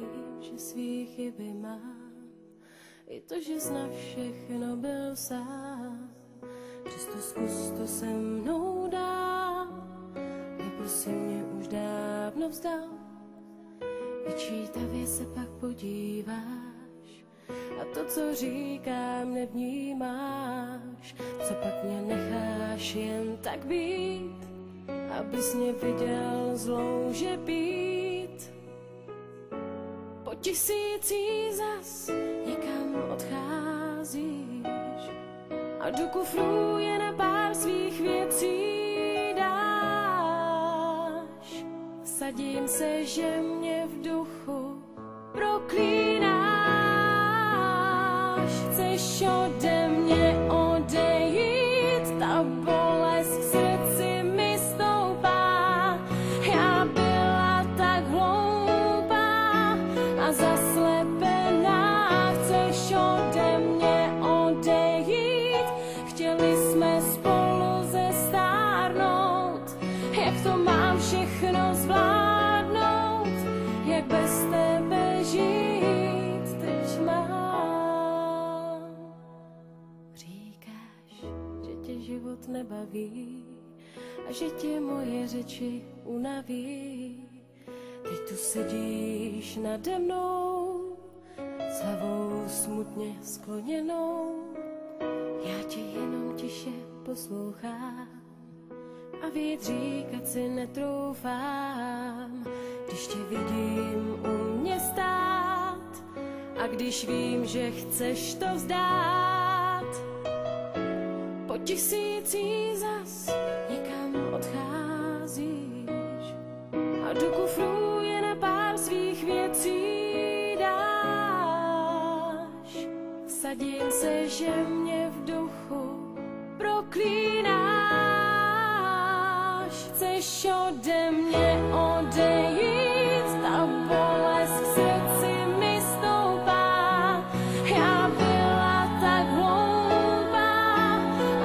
vím, že svý chyby mám, i to, že snad všechno byl sám. Přesto zkus to se mnou dál, nebo si mě už dávno vzdal. Vyčítavě se pak podíváš a to, co říkám, nevnímáš. Co pak mě necháš jen tak být, abys mě viděl zlouže být. Po tisící zas někam odcházíš a do kufru jen pár svých věcí dáš. Vsadím se, že mě v duchu proklínáš. Chceš ode mě odejít, ta bolest v srdci mi stoupá. Já byla tak hloupá a zaslepená. Chceš ode mě odejít, chtěli jsme spolu zestárnout. Jak to mám všechno zvládnout, jak bez tebe žít teď mám. Říkáš, že tě život nebaví a že tě moje řeči unaví. Teď tu sedíš nade mnou s hlavou smutně skloněnou. Já tě jenom tiše poslouchám a víc říkat si netroufám. Když tě vidím u mě stát a když vím, že chceš to vzdát. Po tisící zas někam odcházíš a do kufru jen pár svých věcí dáš. Vsadím se, že mě v duchu proklínáš. Chceš ode mě odejít, ta bolest v srdci mi stoupá. Já byla tak hloupá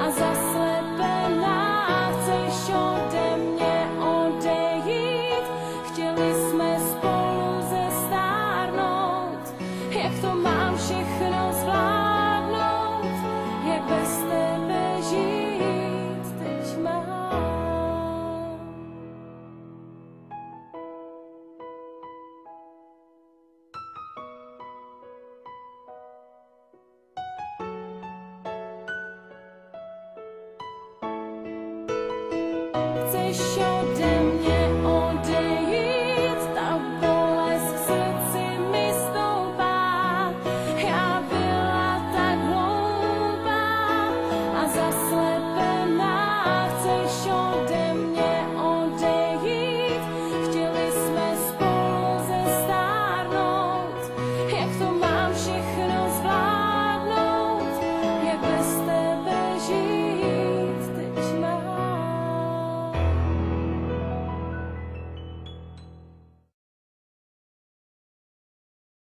a zaslepená. Chceš ode mě odejít, chtěli jsme spolu zestárnout. Jak to mám všechno zvládnout, jak bez tebe žít teď mám. Chceš